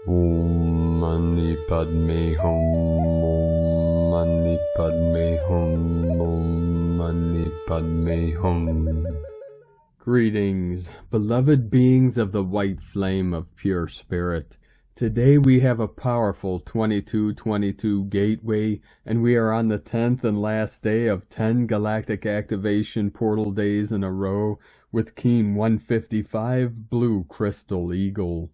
Om Mani Padme Hum, Om Mani Padme Hum, Om Mani Padme Hum. Greetings, beloved beings of the white flame of pure spirit. Today we have a powerful 2222 gateway, and we are on the 10th and last day of 10 galactic activation portal days in a row with Keen 155 Blue Crystal Eagle.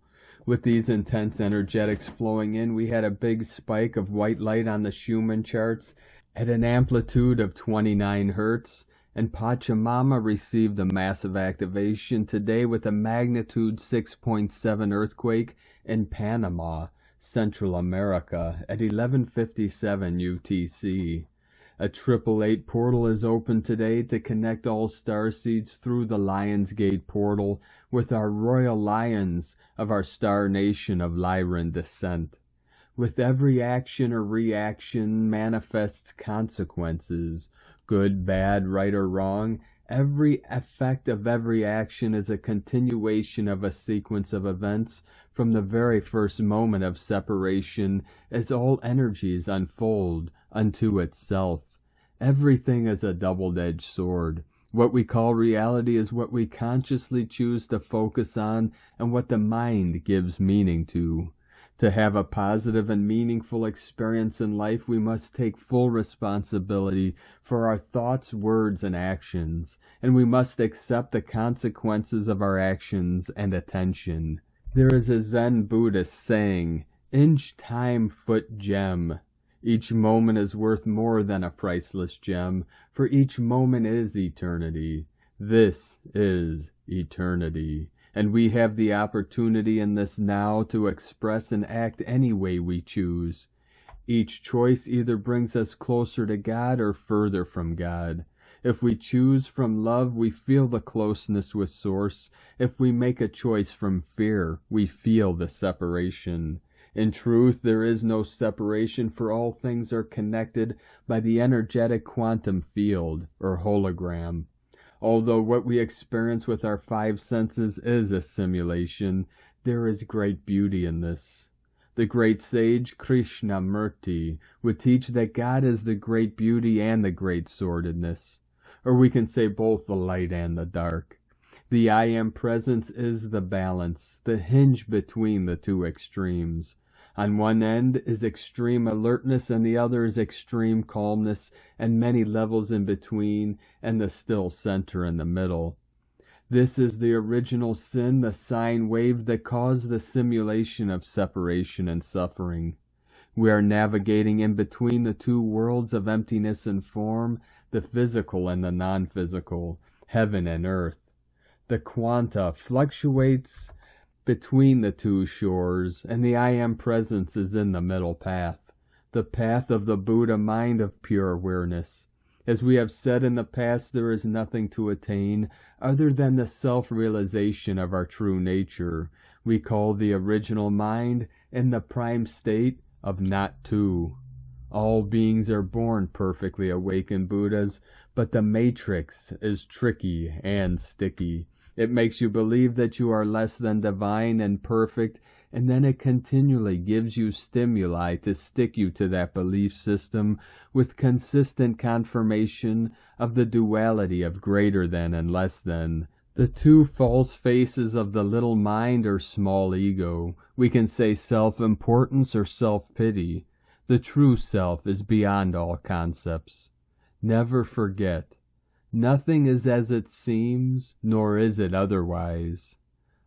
With these intense energetics flowing in, we had a big spike of white light on the Schumann charts at an amplitude of 29 Hertz, and Pachamama received a massive activation today with a magnitude 6.7 earthquake in Panama, Central America, at 11:57 UTC. A 888 portal is open today to connect all starseeds through the Lion's Gate portal with our royal lions of our star nation of Lyran descent. With every action or reaction manifests consequences, good, bad, right, or wrong. Every effect of every action is a continuation of a sequence of events from the very first moment of separation as all energies unfold unto itself. Everything is a double-edged sword. What we call reality is what we consciously choose to focus on and what the mind gives meaning to. To have a positive and meaningful experience in life, we must take full responsibility for our thoughts, words, and actions, and we must accept the consequences of our actions and attention. There is a Zen Buddhist saying, "Inch, time, foot, gem." Each moment is worth more than a priceless gem, for each moment is eternity. This is eternity. And we have the opportunity in this now to express and act any way we choose. Each choice either brings us closer to God or further from God. If we choose from love, we feel the closeness with Source. If we make a choice from fear, we feel the separation. In truth, there is no separation, for all things are connected by the energetic quantum field, or hologram. Although what we experience with our five senses is a simulation, there is great beauty in this. The great sage Krishnamurti would teach that God is the great beauty and the great sordidness, or we can say both the light and the dark. The I Am presence is the balance, the hinge between the two extremes. On one end is extreme alertness, and the other is extreme calmness, and many levels in between, and the still center in the middle. This is the original sin, the sine wave that caused the simulation of separation and suffering. We are navigating in between the two worlds of emptiness and form, the physical and the non-physical, heaven and earth. The quanta fluctuates between the two shores, and the I Am presence is in the middle path, the path of the Buddha mind of pure awareness. As we have said in the past, there is nothing to attain other than the self-realization of our true nature. We call the original mind in the prime state of not two. All beings are born perfectly awakened Buddhas, but the matrix is tricky and sticky. It makes you believe that you are less than divine and perfect, and then it continually gives you stimuli to stick you to that belief system with consistent confirmation of the duality of greater than and less than. The two false faces of the little mind or small ego. We can say self-importance or self-pity. The true self is beyond all concepts. Never forget. Nothing is as it seems, nor is it otherwise.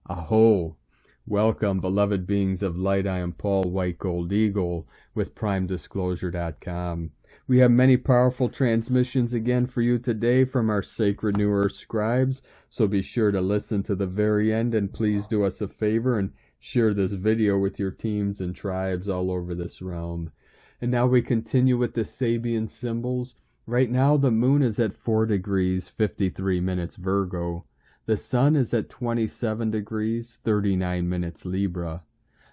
Aho! Welcome, beloved beings of light. I am Paul White Gold Eagle with PrimeDisclosure.com. We have many powerful transmissions again for you today from our sacred New Earth scribes, so be sure to listen to the very end, and please do us a favor and share this video with your teams and tribes all over this realm. And now we continue with the Sabian symbols. Right now the moon is at 4 degrees 53 minutes Virgo. The sun is at 27 degrees 39 minutes Libra.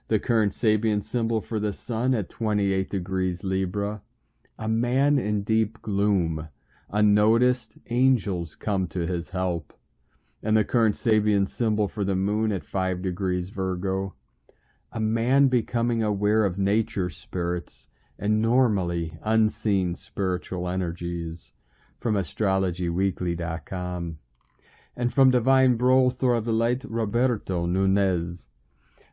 The current Sabian symbol for the sun at 28 degrees Libra. A man in deep gloom. Unnoticed, angels come to his help. And the current Sabian symbol for the moon at 5 degrees Virgo. a man becoming aware of nature spirits and normally unseen spiritual energies, from astrologyweekly.com. And from Divine Brother of the Light, Roberto Nunez.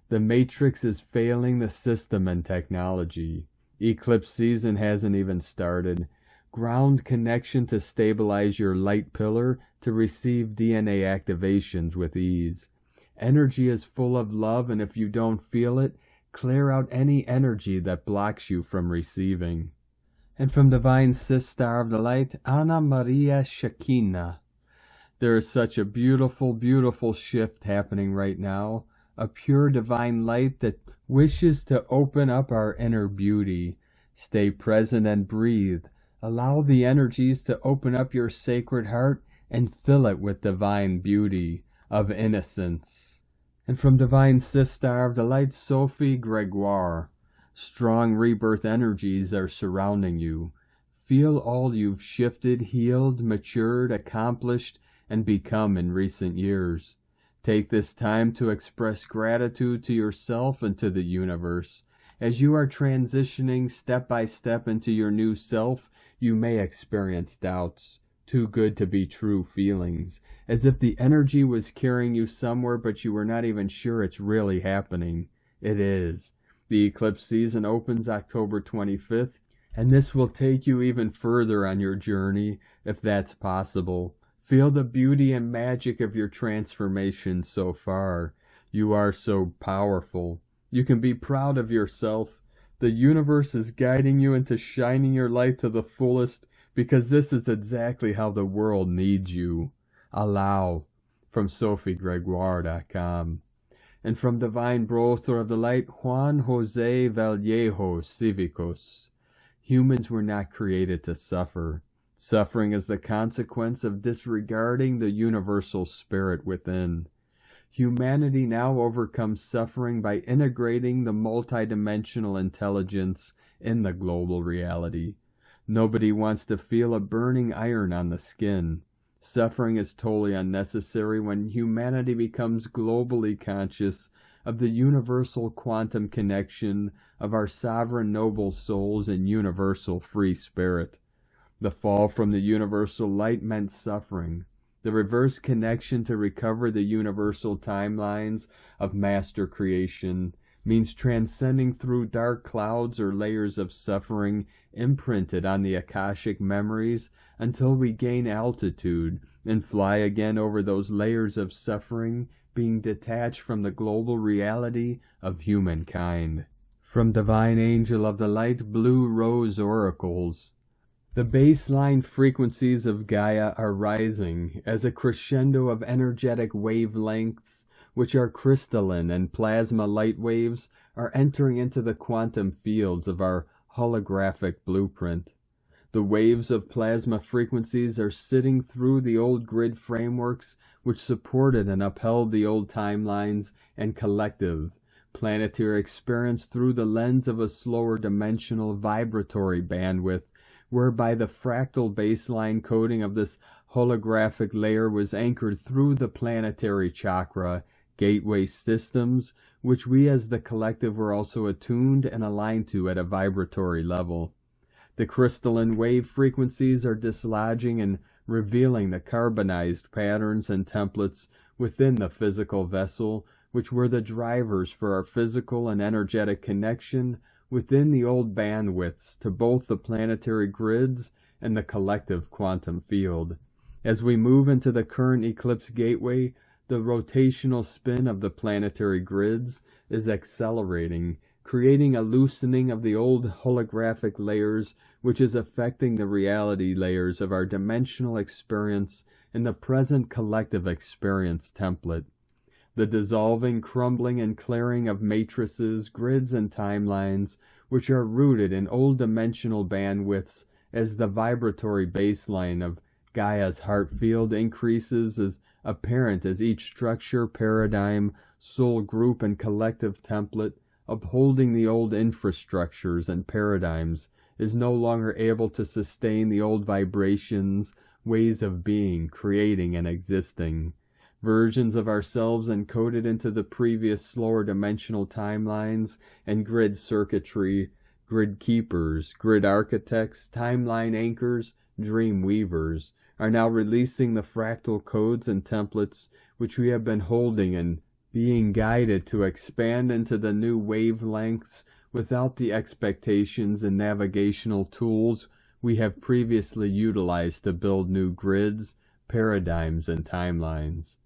The Matrix is failing the system and technology. Eclipse season hasn't even started. Ground connection to stabilize your light pillar to receive DNA activations with ease. Energy is full of love, and if you don't feel it, clear out any energy that blocks you from receiving. And from Divine Sister of the Light, Anna Maria Shekina. There is such a beautiful, beautiful shift happening right now. A pure divine light that wishes to open up our inner beauty. Stay present and breathe. Allow the energies to open up your sacred heart and fill it with divine beauty of innocence. And from Divine Sister of the Light, Sophie Gregoire. Strong rebirth energies are surrounding you. Feel all you've shifted, healed, matured, accomplished, and become in recent years. Take this time to express gratitude to yourself and to the universe. As you are transitioning step by step into your new self, you may experience doubts, too good to be true feelings, as if the energy was carrying you somewhere but you were not even sure it's really happening. It is. The eclipse season opens October 25th, and this will take you even further on your journey, if that's possible. Feel the beauty and magic of your transformation so far. You are so powerful. You can be proud of yourself. The universe is guiding you into shining your light to the fullest, because this is exactly how the world needs you. Allow. From SophieGregoire.com. And from Divine Brother of the Light, Juan Jose Vallejo Cívicos. Humans were not created to suffer. Suffering is the consequence of disregarding the universal spirit within. Humanity now overcomes suffering by integrating the multidimensional intelligence in the global reality. Nobody wants to feel a burning iron on the skin. Suffering is totally unnecessary when humanity becomes globally conscious of the universal quantum connection of our sovereign noble souls and universal free spirit. The fall from the universal light meant suffering. The reverse connection to recover the universal timelines of master creation means transcending through dark clouds or layers of suffering imprinted on the Akashic memories until we gain altitude and fly again over those layers of suffering, being detached from the global reality of humankind. From Divine Angel of the Light, Blue Rose Oracles. The baseline frequencies of Gaia are rising as a crescendo of energetic wavelengths, which are crystalline and plasma light waves, are entering into the quantum fields of our holographic blueprint. The waves of plasma frequencies are sitting through the old grid frameworks which supported and upheld the old timelines and collective planetary experience through the lens of a slower dimensional vibratory bandwidth, whereby the fractal baseline coding of this holographic layer was anchored through the planetary chakra gateway systems, which we as the collective were also attuned and aligned to at a vibratory level. The crystalline wave frequencies are dislodging and revealing the carbonized patterns and templates within the physical vessel, which were the drivers for our physical and energetic connection within the old bandwidths to both the planetary grids and the collective quantum field. As we move into the current eclipse gateway, the rotational spin of the planetary grids is accelerating, creating a loosening of the old holographic layers, which is affecting the reality layers of our dimensional experience in the present collective experience template. The dissolving, crumbling, and clearing of matrices, grids, and timelines, which are rooted in old dimensional bandwidths as the vibratory baseline of Gaia's heart field increases, is apparent as each structure, paradigm, soul group, and collective template upholding the old infrastructures and paradigms is no longer able to sustain the old vibrations, ways of being, creating, and existing. versions of ourselves encoded into the previous slower dimensional timelines and grid circuitry, grid keepers, grid architects, timeline anchors, dream weavers, are now releasing the fractal codes and templates which we have been holding and being guided to expand into the new wavelengths without the expectations and navigational tools we have previously utilized to build new grids, paradigms, and timelines.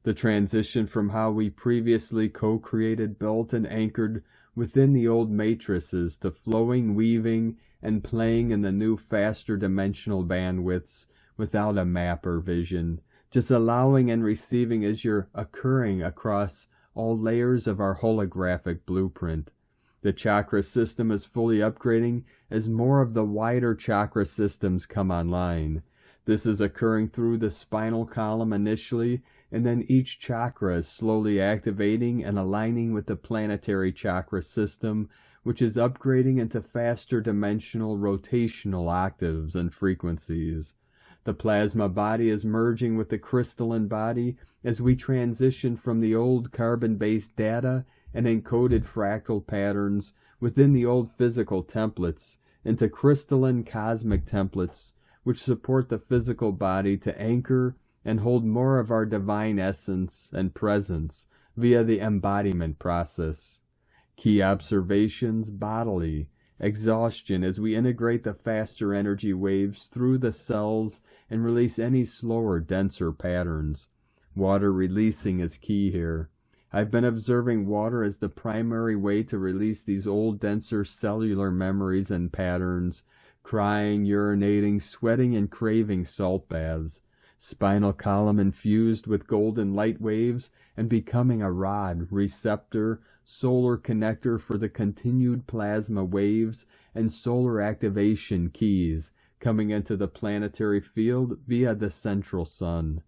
The transition from how we previously co-created, built, and anchored within the old matrices to flowing, weaving, and playing in the new faster dimensional bandwidths without a map or vision, just allowing and receiving as you're occurring across all layers of our holographic blueprint. The chakra system is fully upgrading as more of the wider chakra systems come online. This is occurring through the spinal column initially, and then each chakra is slowly activating and aligning with the planetary chakra system, which is upgrading into faster dimensional rotational octaves and frequencies. The plasma body is merging with the crystalline body as we transition from the old carbon-based data and encoded fractal patterns within the old physical templates into crystalline cosmic templates which support the physical body to anchor and hold more of our divine essence and presence via the embodiment process. Key observations: bodily exhaustion as we integrate the faster energy waves through the cells and release any slower, denser patterns. Water releasing is key here. I've been observing water as the primary way to release these old, denser cellular memories and patterns, crying, urinating, sweating, and craving salt baths. Spinal column infused with golden light waves and becoming a rod, receptor, solar connector for the continued plasma waves and solar activation keys coming into the planetary field via the central sun.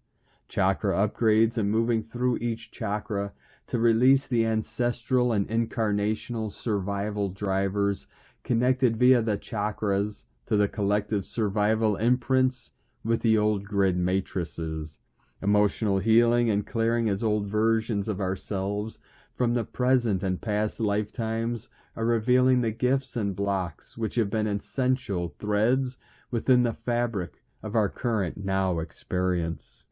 Chakra upgrades and moving through each chakra to release the ancestral and incarnational survival drivers connected via the chakras to the collective survival imprints with the old grid matrices. Emotional healing and clearing as old versions of ourselves from the present and past lifetimes are revealing the gifts and blocks which have been essential threads within the fabric of our current now experience.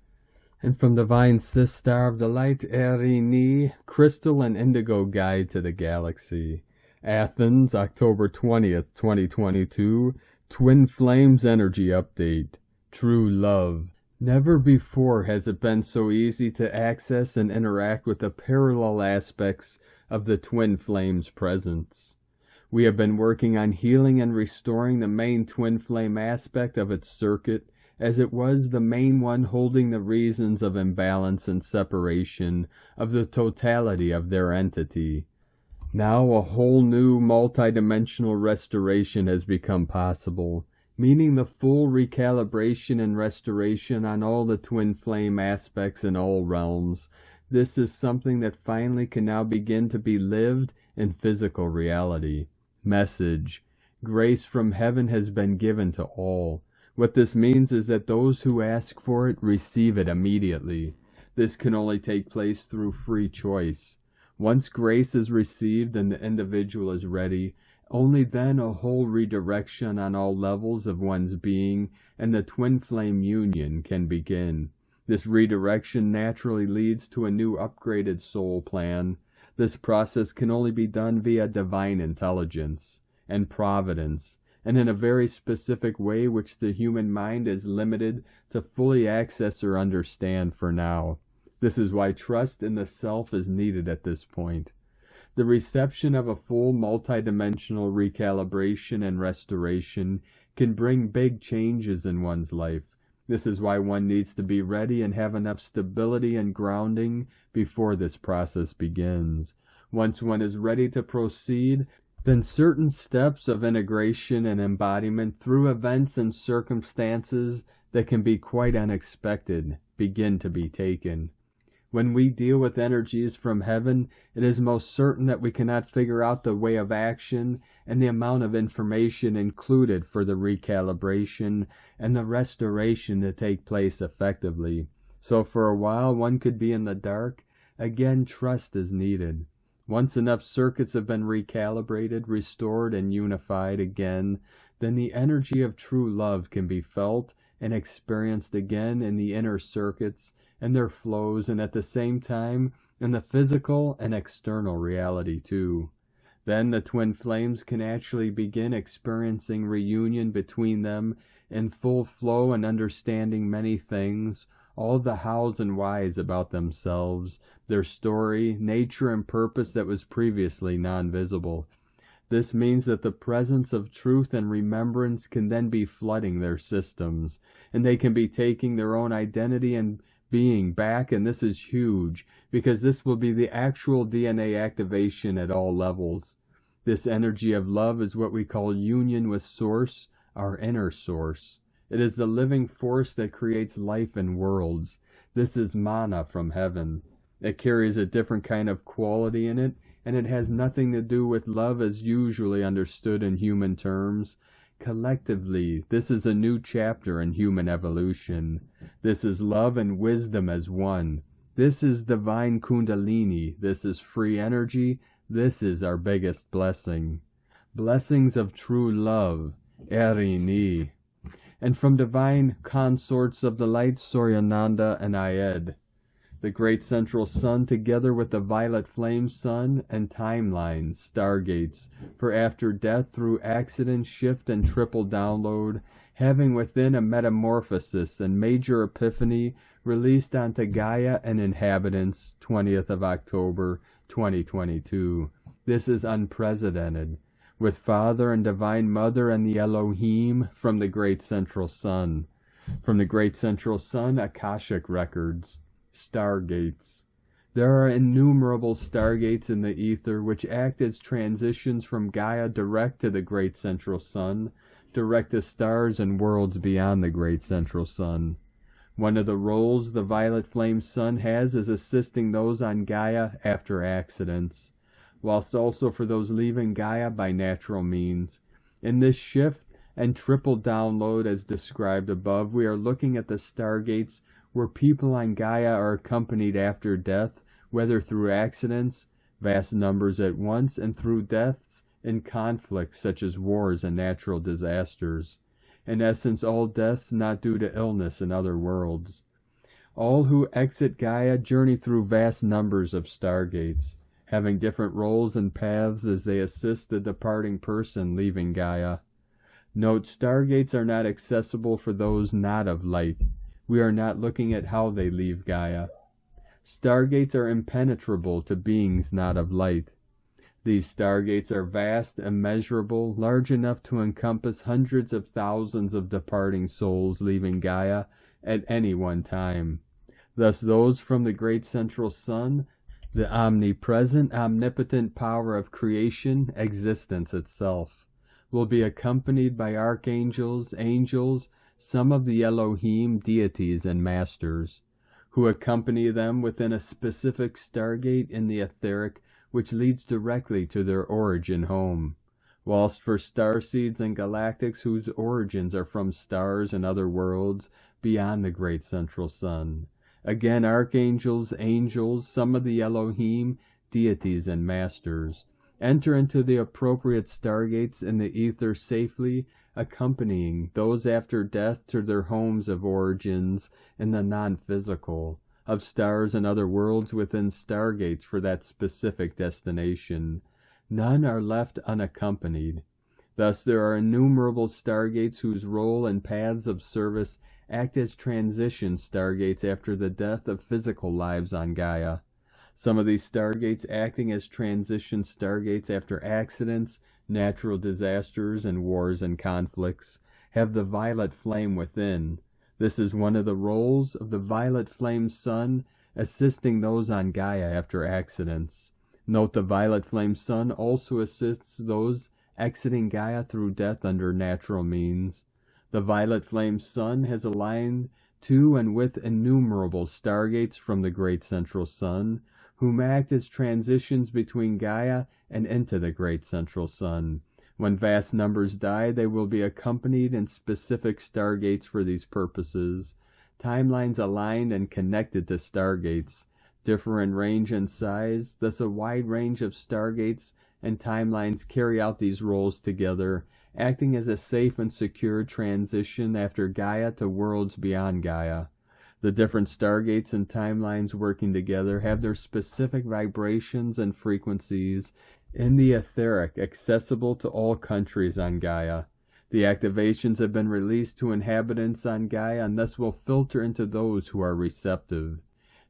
And from Divine Sistar of the Light, Erini, Crystal and Indigo Guide to the Galaxy. Athens, October 20th, 2022. Twin Flames Energy Update. True Love. Never before has it been so easy to access and interact with the parallel aspects of the Twin Flames presence. We have been working on healing and restoring the main Twin Flame aspect of its circuit, as it was the main one holding the reasons of imbalance and separation of the totality of their entity. Now a whole new multidimensional restoration has become possible, meaning the full recalibration and restoration on all the Twin Flame aspects in all realms. This is something that finally can now begin to be lived in physical reality. Message: grace from heaven has been given to all. What this means is that those who ask for it receive it immediately. This can only take place through free choice. Once grace is received and the individual is ready, only then a whole redirection on all levels of one's being and the Twin Flame union can begin. This redirection naturally leads to a new upgraded soul plan. This process can only be done via divine intelligence and providence, and in a very specific way which the human mind is limited to fully access or understand for now. This is why trust in the self is needed at this point. The reception of a full multidimensional recalibration and restoration can bring big changes in one's life. This is why one needs to be ready and have enough stability and grounding before this process begins. Once one is ready to proceed, then certain steps of integration and embodiment through events and circumstances that can be quite unexpected begin to be taken. When we deal with energies from heaven, it is most certain that we cannot figure out the way of action and the amount of information included for the recalibration and the restoration to take place effectively. So for a while one could be in the dark. Again, trust is needed. Once enough circuits have been recalibrated, restored, and unified again, then the energy of true love can be felt and experienced again in the inner circuits and their flows, and at the same time in the physical and external reality too. Then the twin flames can actually begin experiencing reunion between them in full flow and understanding many things, all the hows and whys about themselves, their story, nature, and purpose that was previously non-visible. This means that the presence of truth and remembrance can then be flooding their systems, and they can be taking their own identity and being back, and this is huge, because this will be the actual DNA activation at all levels. This energy of love is what we call union with Source, our inner source. It is the living force that creates life and worlds. This is mana from heaven. It carries a different kind of quality in it, and it has nothing to do with love as usually understood in human terms. Collectively, this is a new chapter in human evolution. This is love and wisdom as one. This is divine kundalini. This is free energy. This is our biggest blessing. Blessings of true love, Erini. And from divine consorts of the light, Suryananda and Ayed, the great central sun, together with the violet flame sun and timelines, stargates, for after death through accident, shift, and triple download, having within a metamorphosis and major epiphany released onto Gaia and inhabitants, 20th of October, 2022. This is unprecedented. With Father and Divine Mother and the Elohim from the Great Central Sun. From the Great Central Sun, Akashic Records. Stargates. There are innumerable stargates in the ether which act as transitions from Gaia direct to the Great Central Sun, direct to stars and worlds beyond the Great Central Sun. One of the roles the Violet Flame Sun has is assisting those on Gaia after accidents, whilst also for those leaving Gaia by natural means. In this shift and triple download as described above, we are looking at the stargates where people on Gaia are accompanied after death, whether through accidents, vast numbers at once, and through deaths in conflicts such as wars and natural disasters. In essence, all deaths not due to illness in other worlds. All who exit Gaia journey through vast numbers of stargates, having different roles and paths as they assist the departing person leaving Gaia. Note, stargates are not accessible for those not of light. We are not looking at how they leave Gaia. Stargates are impenetrable to beings not of light. These stargates are vast, immeasurable, large enough to encompass hundreds of thousands of departing souls leaving Gaia at any one time. Thus those from the Great Central Sun, the omnipresent, omnipotent power of creation, existence itself, will be accompanied by archangels, angels, some of the Elohim, deities, and masters, who accompany them within a specific stargate in the etheric, which leads directly to their origin home, whilst for starseeds and galactics whose origins are from stars and other worlds beyond the Great Central Sun, again archangels, angels, some of the Elohim, deities, and masters, enter into the appropriate stargates in the ether safely, accompanying those after death to their homes of origins in the non-physical, of stars and other worlds within stargates for that specific destination. None are left unaccompanied. Thus there are innumerable stargates whose role and paths of service act as transition stargates after the death of physical lives on Gaia. Some of these stargates acting as transition stargates after accidents, natural disasters, and wars and conflicts, have the violet flame within. This is one of the roles of the violet flame sun, assisting those on Gaia after accidents. Note the violet flame sun also assists those exiting Gaia through death under natural means. The violet flame sun has aligned to and with innumerable stargates from the Great Central Sun, whom act as transitions between Gaia and into the Great Central Sun. When vast numbers die, they will be accompanied in specific stargates for these purposes. timelines aligned and connected to stargates, differ in range and size. Thus a wide range of stargates and timelines carry out these roles together, acting as a safe and secure transition after Gaia to worlds beyond Gaia. The different stargates and timelines working together have their specific vibrations and frequencies in the etheric, accessible to all countries on Gaia. The activations have been released to inhabitants on Gaia and thus will filter into those who are receptive.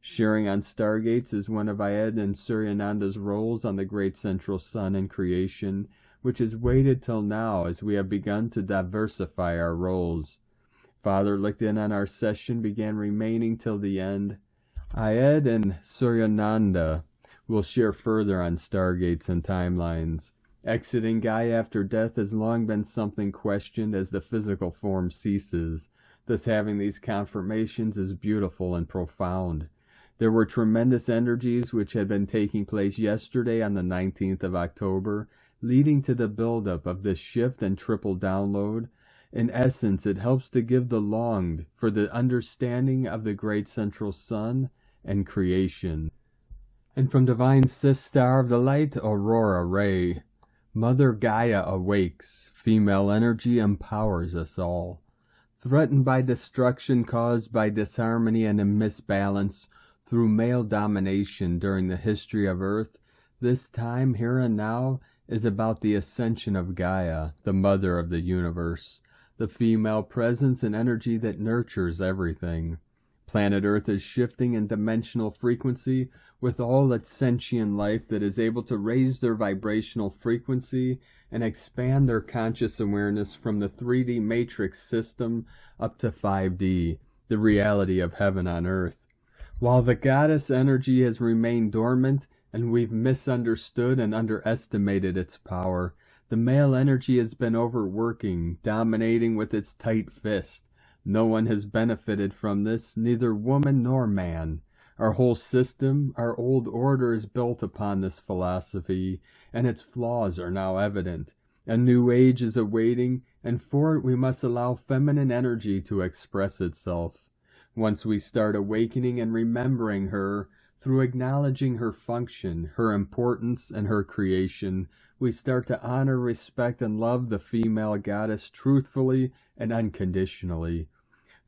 Sharing on stargates is one of Ayed and Suryananda's roles on the Great Central Sun in creation, which has waited till now as we have begun to diversify our roles. Father looked in on our session, began remaining till the end. Ayed and Suryananda will share further on stargates and timelines. Exiting Gaia after death has long been something questioned as the physical form ceases. Thus having these confirmations is beautiful and profound. There were tremendous energies which had been taking place yesterday on the 19th of October, leading to the buildup of this shift and triple download. In essence, it helps to give the longed for the understanding of the Great Central Sun and creation. And from Divine Sistar of the Light, Aurora Ray, Mother Gaia awakes. Female energy empowers us all. Threatened by destruction caused by disharmony and a misbalance through male domination during the history of Earth, this time, here and now, is about the ascension of Gaia, the mother of the universe, the female presence and energy that nurtures everything. Planet Earth is shifting in dimensional frequency with all its sentient life that is able to raise their vibrational frequency and expand their conscious awareness from the 3D matrix system up to 5D, the reality of heaven on earth. While the goddess energy has remained dormant and we've misunderstood and underestimated its power, the male energy has been overworking, dominating with its tight fist. No one has benefited from this, neither woman nor man. Our whole system, our old order is built upon this philosophy, and its flaws are now evident. A new age is awaiting, and for it we must allow feminine energy to express itself. Once we start awakening and remembering her, through acknowledging her function, her importance, and her creation, we start to honor, respect, and love the female goddess truthfully and unconditionally.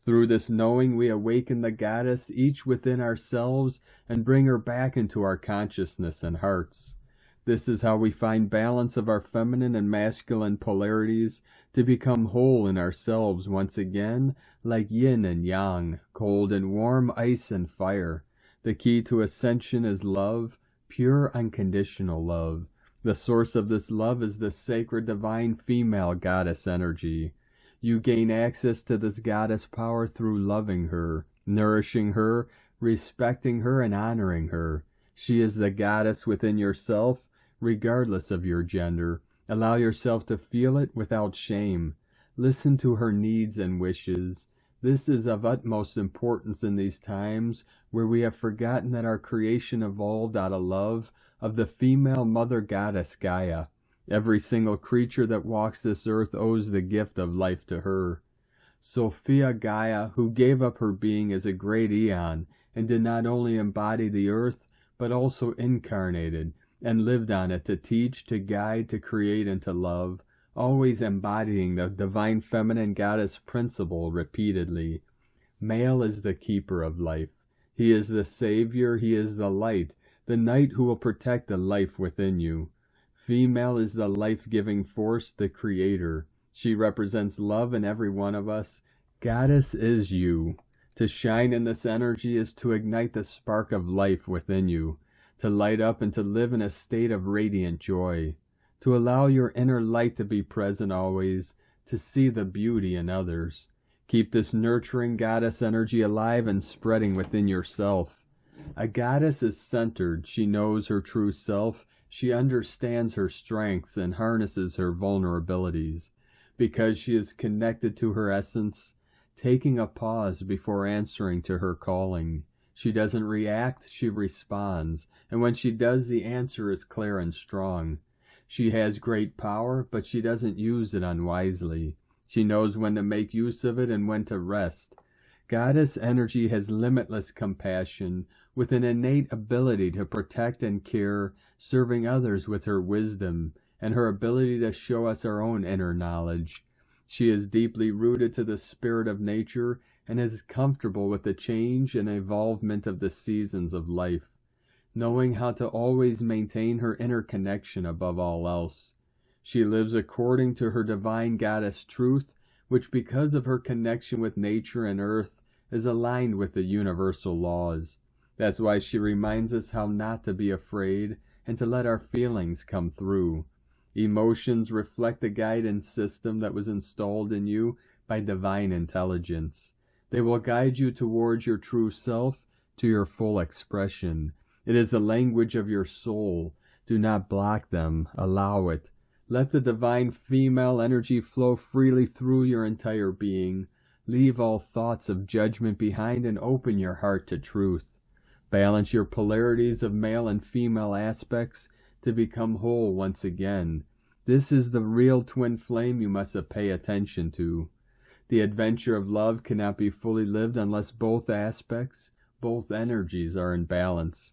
Through this knowing, we awaken the goddess each within ourselves and bring her back into our consciousness and hearts. This is how we find balance of our feminine and masculine polarities to become whole in ourselves once again, like yin and yang, cold and warm, ice and fire. The key to ascension is love, pure unconditional love. The source of this love is the sacred divine female goddess energy. You gain access to this goddess power through loving her, nourishing her, respecting her, and honoring her. She is the goddess within yourself, regardless of your gender. Allow yourself to feel it without shame. Listen to her needs and wishes. This is of utmost importance in these times where we have forgotten that our creation evolved out of love of the female mother goddess Gaia. Every single creature that walks this earth owes the gift of life to her. Sophia Gaia, who gave up her being as a great eon and did not only embody the earth, but also incarnated and lived on it to teach, to guide, to create, and to love, always embodying the divine feminine goddess principle repeatedly. Male is the keeper of life. He is the savior, he is the light, the knight who will protect the life within you. Female is the life-giving force, the creator. She represents love in every one of us. Goddess is you. To shine in this energy is to ignite the spark of life within you, to light up and to live in a state of radiant joy, to allow your inner light to be present always, to see the beauty in others. Keep this nurturing goddess energy alive and spreading within yourself. A goddess is centered. She knows her true self. She understands her strengths and harnesses her vulnerabilities. Because she is connected to her essence, taking a pause before answering to her calling. She doesn't react, she responds, and when she does, the answer is clear and strong. She has great power, but she doesn't use it unwisely. She knows when to make use of it and when to rest. Goddess energy has limitless compassion, with an innate ability to protect and care, serving others with her wisdom, and her ability to show us our own inner knowledge. She is deeply rooted to the spirit of nature and is comfortable with the change and evolvement of the seasons of life, knowing how to always maintain her inner connection above all else. She lives according to her divine goddess truth, which, because of her connection with nature and earth, is aligned with the universal laws. That's why she reminds us how not to be afraid and to let our feelings come through. Emotions reflect the guidance system that was installed in you by divine intelligence. They will guide you towards your true self, to your full expression. It is the language of your soul. Do not block them. Allow it. Let the divine female energy flow freely through your entire being. Leave all thoughts of judgment behind and open your heart to truth. Balance your polarities of male and female aspects to become whole once again. This is the real twin flame you must pay attention to. The adventure of love cannot be fully lived unless both aspects, both energies are in balance.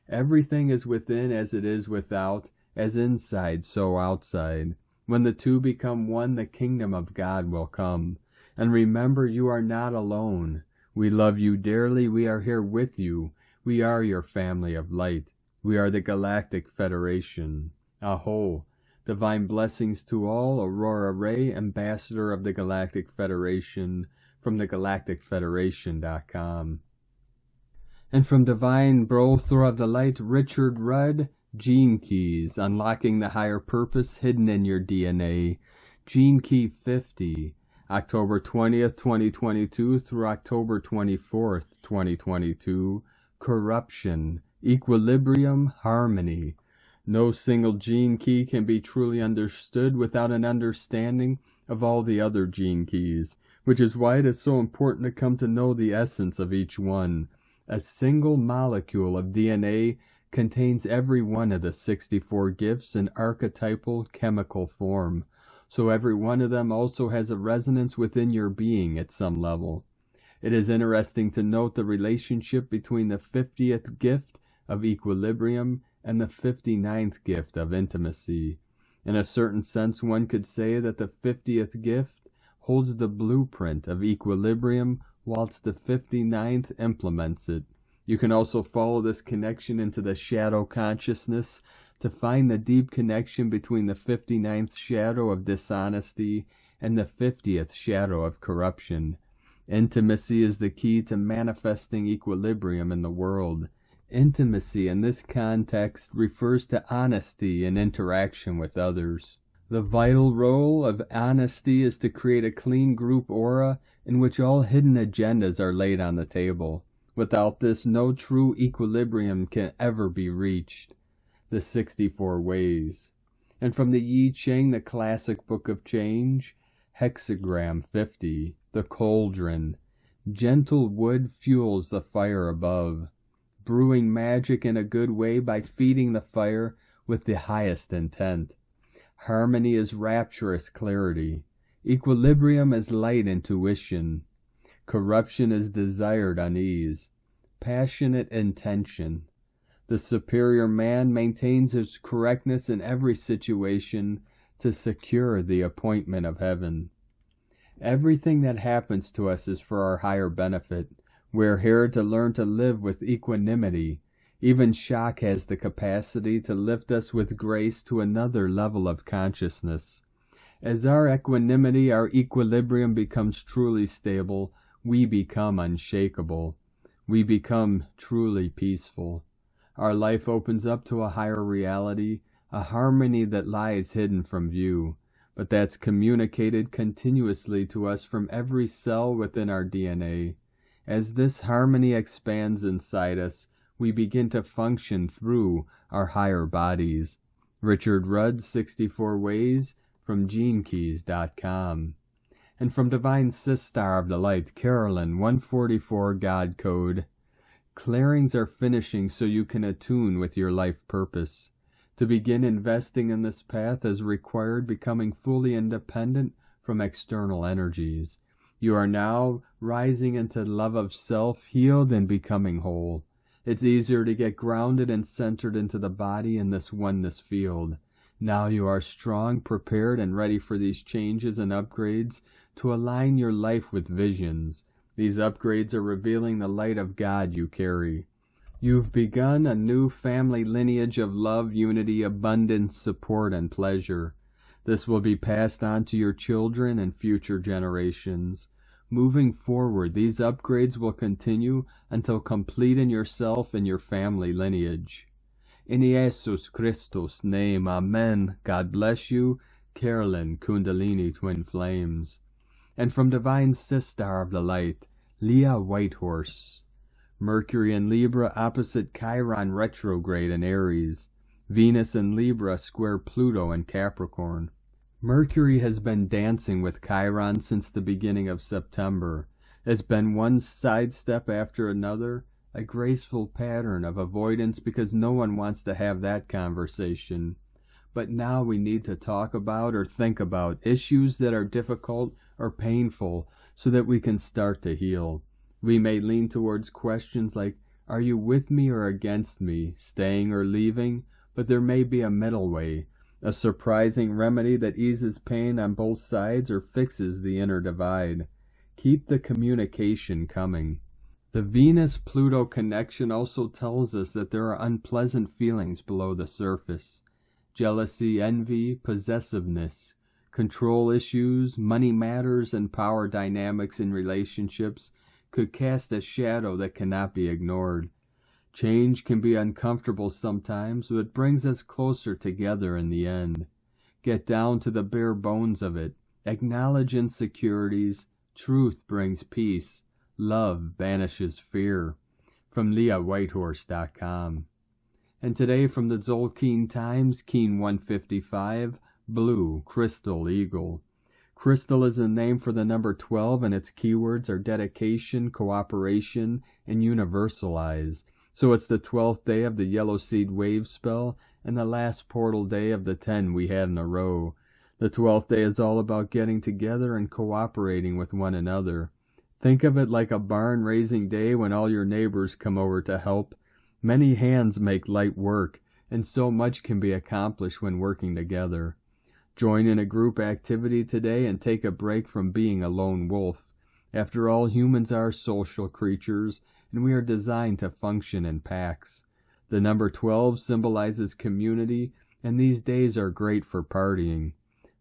Everything is within as it is without, as inside so outside. When the two become one, the kingdom of God will come. And remember, you are not alone. We love you dearly. We are here with you. We are your family of light. We are the Galactic Federation. Aho. Divine blessings to all. Aurora Ray, Ambassador of the Galactic Federation, from thegalacticfederation.com. And from Divine Brother of the Light, Richard Rudd, Gene Keys, Unlocking the Higher Purpose Hidden in Your DNA. Gene Key 50. October 20th, 2022 through October 24th, 2022. Corruption, equilibrium, harmony. No single gene key can be truly understood without an understanding of all the other gene keys, which is why it is so important to come to know the essence of each one. A single molecule of DNA contains every one of the 64 gifts in archetypal chemical form. So every one of them also has a resonance within your being at some level. It is interesting to note the relationship between the 50th gift of equilibrium and the 59th gift of intimacy. In a certain sense, one could say that the 50th gift holds the blueprint of equilibrium, whilst the 59th implements it. You can also follow this connection into the shadow consciousness to find the deep connection between the 59th shadow of dishonesty and the 50th shadow of corruption. Intimacy is the key to manifesting equilibrium in the world. Intimacy in this context refers to honesty and interaction with others. The vital role of honesty is to create a clean group aura in which all hidden agendas are laid on the table. Without this, no true equilibrium can ever be reached. The 64 Ways. And from the I Ching, the classic book of change, hexagram 50, the cauldron. Gentle wood fuels the fire above, brewing magic in a good way by feeding the fire with the highest intent. Harmony is rapturous clarity. Equilibrium is light intuition. Corruption is desired unease. Passionate intention. The superior man maintains his correctness in every situation to secure the appointment of heaven. Everything that happens to us is for our higher benefit. We're here to learn to live with equanimity. Even shock has the capacity to lift us with grace to another level of consciousness. As our equanimity, our equilibrium becomes truly stable, we become unshakable. We become truly peaceful. Our life opens up to a higher reality, a harmony that lies hidden from view, but that's communicated continuously to us from every cell within our DNA. As this harmony expands inside us, we begin to function through our higher bodies. Richard Rudd, 64 Ways, from GeneKeys.com. And from Divine Sistar of the Light, Carolyn, 144 God Code. Clearings are finishing so you can attune with your life purpose. To begin investing in this path has required becoming fully independent from external energies. You are now rising into love of self, healed and becoming whole. It's easier to get grounded and centered into the body in this oneness field. Now you are strong, prepared, and ready for these changes and upgrades to align your life with visions. These upgrades are revealing the light of God you carry. You've begun a new family lineage of love, unity, abundance, support, and pleasure. This will be passed on to your children and future generations. Moving forward, these upgrades will continue until complete in yourself and your family lineage. In Jesus Christus' name, Amen. God bless you, Carolyn, Kundalini Twin Flames. And from Divine Sister of the Light, Leah Whitehorse. Mercury in Libra opposite Chiron retrograde in Aries. Venus in Libra square Pluto in Capricorn. Mercury has been dancing with Chiron since the beginning of September. It's been one sidestep after another, a graceful pattern of avoidance because no one wants to have that conversation. But now we need to talk about or think about issues that are difficult or painful so that we can start to heal. We may lean towards questions like, are you with me or against me, staying or leaving? But there may be a middle way, a surprising remedy that eases pain on both sides or fixes the inner divide. Keep the communication coming. The Venus-Pluto connection also tells us that there are unpleasant feelings below the surface. Jealousy, envy, possessiveness, control issues, money matters, and power dynamics in relationships could cast a shadow that cannot be ignored. Change can be uncomfortable sometimes, but it brings us closer together in the end. Get down to the bare bones of it. Acknowledge insecurities. Truth brings peace. Love banishes fear. From LeahWhitehorse.com. And today from the Zolkeen Times, Keen 155, Blue, Crystal, Eagle. Crystal is a name for the number 12, and its keywords are dedication, cooperation, and universalize. So it's the 12th day of the Yellow Seed Wave spell, and the last portal day of the 10 we had in a row. The 12th day is all about getting together and cooperating with one another. Think of it like a barn-raising day when all your neighbors come over to help. Many hands make light work, and so much can be accomplished when working together. Join in a group activity today and take a break from being a lone wolf. After all, humans are social creatures, and we are designed to function in packs. The number 12 symbolizes community, and these days are great for partying.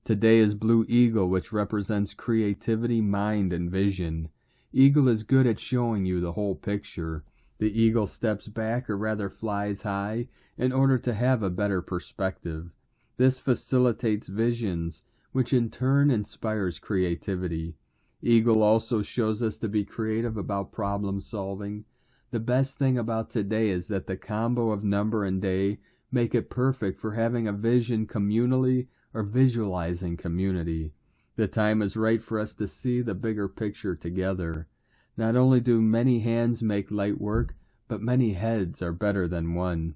Today is Blue Eagle, which represents creativity, mind, and vision. Eagle is good at showing you the whole picture. The eagle steps back, or rather flies high, in order to have a better perspective. This facilitates visions, which in turn inspires creativity. Eagle also shows us to be creative about problem solving. The best thing about today is that the combo of number and day make it perfect for having a vision communally or visualizing community. The time is right for us to see the bigger picture together. Not only do many hands make light work, but many heads are better than one.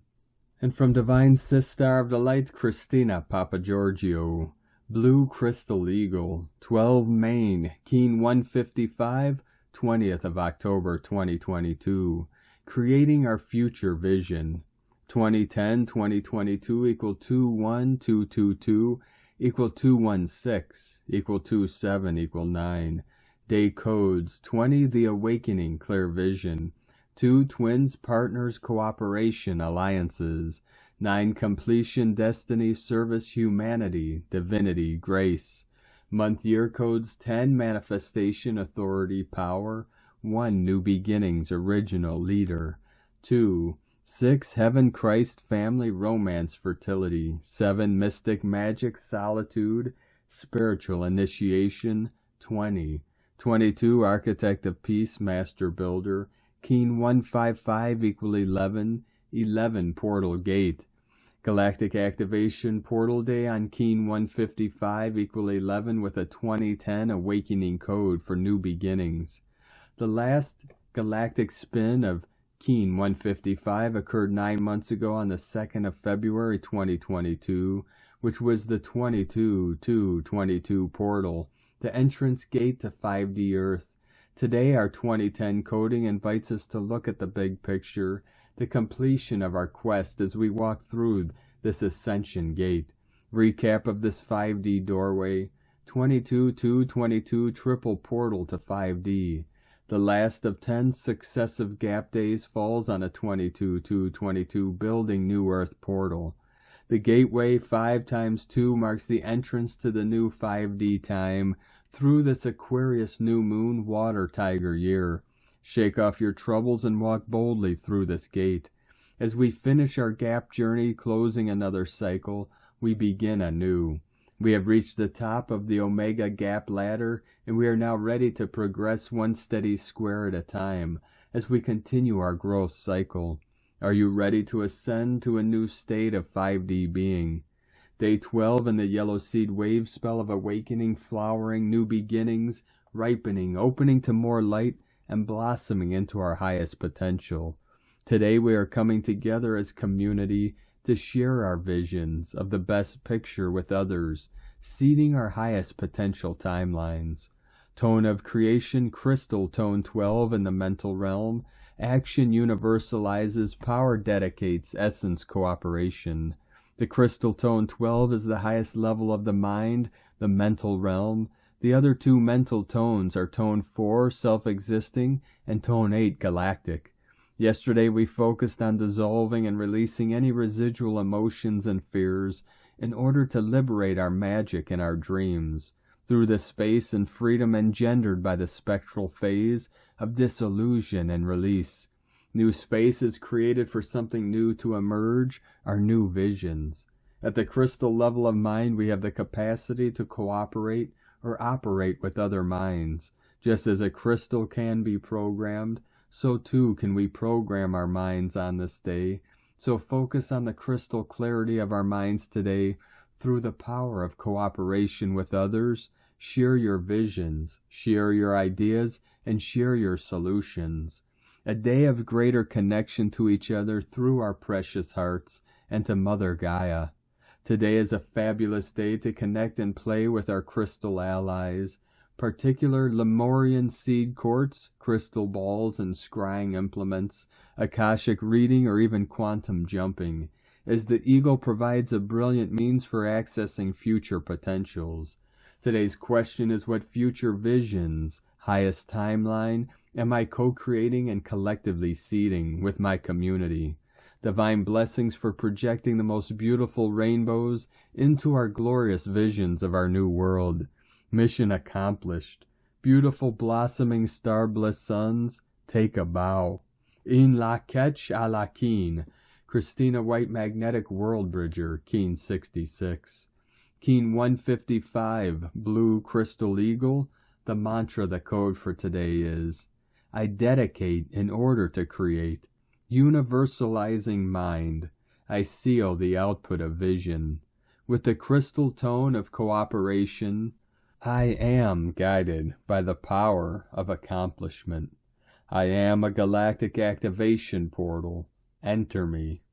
And from Divine Sister of the Light, Christina Papagiorgio. Blue Crystal Eagle, 12 Maine, Keen 155, 20th of October 2022. Creating our future vision. 2010-2022 equal 21222 equal 216 equal 27 equal 9. Day codes 20 the awakening clear vision. 2 twins partners cooperation alliances. 9 completion destiny service humanity divinity grace. Month year codes 10 manifestation authority power. 1 new beginnings original leader. 2 6 heaven Christ family romance fertility. 7 mystic magic solitude spiritual initiation. 20 22 architect of peace master builder. Keen 155 equal 11 11 portal gate. Galactic activation portal day on Keen 155 equal 11 with a 2010 awakening code for new beginnings. The last galactic spin of Keen 155 occurred 9 months ago on the 2nd of February 2022, which was the 22-2-22 portal, the entrance gate to 5D Earth. Today, our 2010 coding invites us to look at the big picture, the completion of our quest as we walk through this ascension gate. Recap of this 5D doorway, 22-2-22 triple portal to 5D. The last of 10 successive gap days falls on a 22-2-22 building new Earth portal. The gateway 5 times 2 marks the entrance to the new 5D time through this Aquarius new moon water tiger year. Shake off your troubles and walk boldly through this gate. As we finish our gap journey, closing another cycle, we begin anew. We have reached the top of the Omega Gap ladder, and we are now ready to progress one steady square at a time as we continue our growth cycle. Are you ready to ascend to a new state of 5D being? Day 12 in the yellow seed wave spell of awakening, flowering, new beginnings, ripening, opening to more light, and blossoming into our highest potential. Today we are coming together as community to share our visions of the best picture with others, seeding our highest potential timelines. Tone of creation, crystal tone 12 in the mental realm. Action universalizes, power dedicates, essence cooperation. The crystal tone 12 is the highest level of the mind, the mental realm. The other two mental tones are tone 4, self-existing, and tone 8, galactic. Yesterday we focused on dissolving and releasing any residual emotions and fears in order to liberate our magic and our dreams through the space and freedom engendered by the spectral phase of disillusion and release. New space is created for something new to emerge, our new visions. At the crystal level of mind, we have the capacity to cooperate or operate with other minds. Just as a crystal can be programmed, so too can we program our minds on this day. So focus on the crystal clarity of our minds today through the power of cooperation with others. Share your visions, share your ideas, and share your solutions. A day of greater connection to each other through our precious hearts and to Mother Gaia. Today is a fabulous day to connect and play with our crystal allies. Particular Lemurian seed quartz, crystal balls, and scrying implements, Akashic reading, or even quantum jumping, as the eagle provides a brilliant means for accessing future potentials. Today's question is, what future visions, highest timeline, am I co-creating and collectively seeding with my community? Divine blessings for projecting the most beautiful rainbows into our glorious visions of our new world. Mission accomplished. Beautiful blossoming star bliss suns, take a bow. In la ketch a la keen. Christina White Magnetic World Bridger, Keen 66. Keen 155, Blue Crystal Eagle. The mantra, the code for today is, I dedicate in order to create. Universalizing mind. I seal the output of vision. With the crystal tone of cooperation, I am guided by the power of accomplishment. I am a galactic activation portal. Enter me.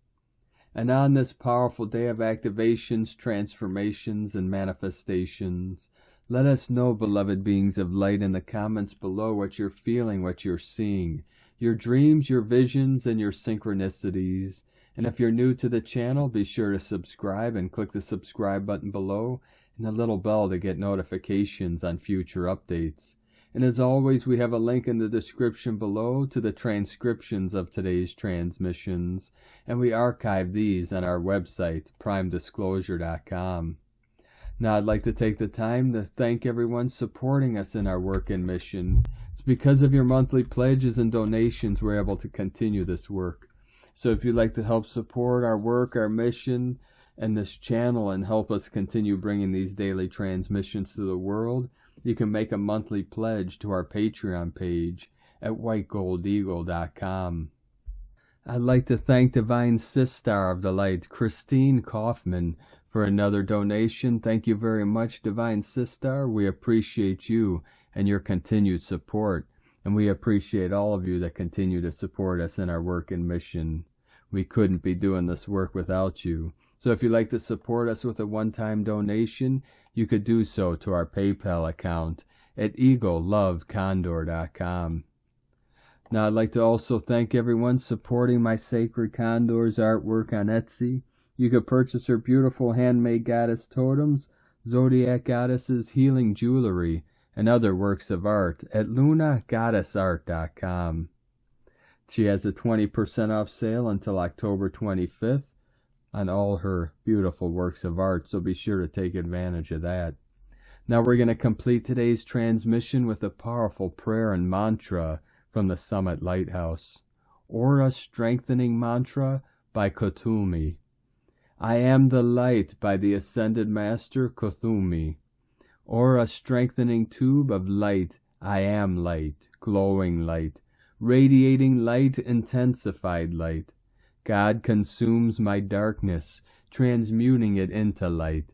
And on this powerful day of activations, transformations, and manifestations, let us know, beloved beings of light, in the comments below what you're feeling, what you're seeing, your dreams, your visions, and your synchronicities. And if you're new to the channel, be sure to subscribe and click the subscribe button below and the little bell to get notifications on future updates. And as always, we have a link in the description below to the transcriptions of today's transmissions, and we archive these on our website, primedisclosure.com. Now I'd like to take the time to thank everyone supporting us in our work and mission. It's because of your monthly pledges and donations we're able to continue this work. So if you'd like to help support our work, our mission, and this channel, and help us continue bringing these daily transmissions to the world, you can make a monthly pledge to our Patreon page at whitegoldeagle.com. I'd like to thank Divine Sistar of the Light, Christine Kaufman, for another donation. Thank you very much, Divine Sistar. We appreciate you and your continued support, and we appreciate all of you that continue to support us in our work and mission. We couldn't be doing this work without you. So if you'd like to support us with a one-time donation, you could do so to our PayPal account at eaglelovecondor.com. Now I'd like to also thank everyone supporting my Sacred Condors artwork on Etsy. You could purchase her beautiful handmade goddess totems, zodiac goddesses, healing jewelry, and other works of art at lunagoddessart.com. She has a 20% off sale until October 25th on all her beautiful works of art, so be sure to take advantage of that. Now we're going to complete today's transmission with a powerful prayer and mantra from the Summit Lighthouse. Aura Strengthening Mantra by Kuthumi. I am the light by the Ascended Master Kuthumi. Aura strengthening tube of light, I am light, glowing light, radiating light, intensified light. God consumes my darkness, transmuting it into light.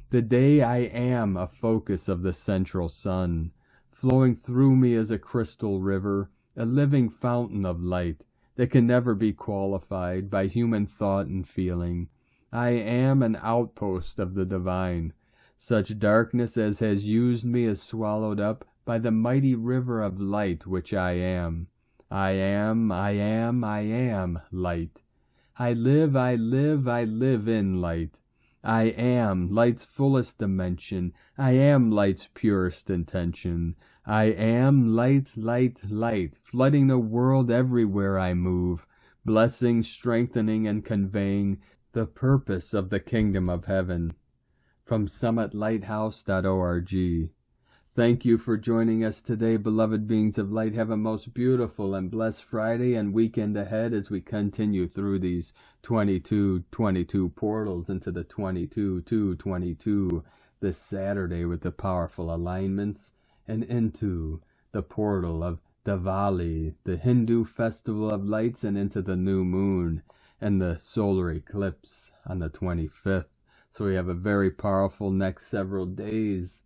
The day I am a focus of the central sun, flowing through me as a crystal river, a living fountain of light that can never be qualified by human thought and feeling. I am an outpost of the divine. Such darkness as has used me is swallowed up by the mighty river of light which I am. I am light. I live in light. I am light's fullest dimension. I am light's purest intention. I am light, flooding the world everywhere I move, blessing, strengthening, and conveying the purpose of the kingdom of heaven. From summitlighthouse.org. Thank you for joining us today, beloved beings of light. Have a most beautiful and blessed Friday and weekend ahead as we continue through these 22 portals into the 22 this Saturday with the powerful alignments, and into the portal of Diwali, the Hindu festival of lights, and into the new moon and the solar eclipse on the 25th. So we have a very powerful next several days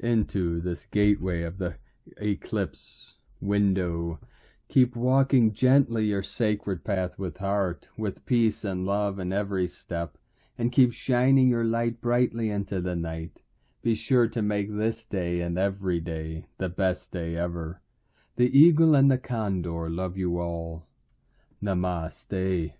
into this gateway of the eclipse window. Keep walking gently your sacred path with heart, with peace and love in every step, and keep shining your light brightly into the night. Be sure to make this day and every day the best day ever. The eagle and the condor love you all. Namaste.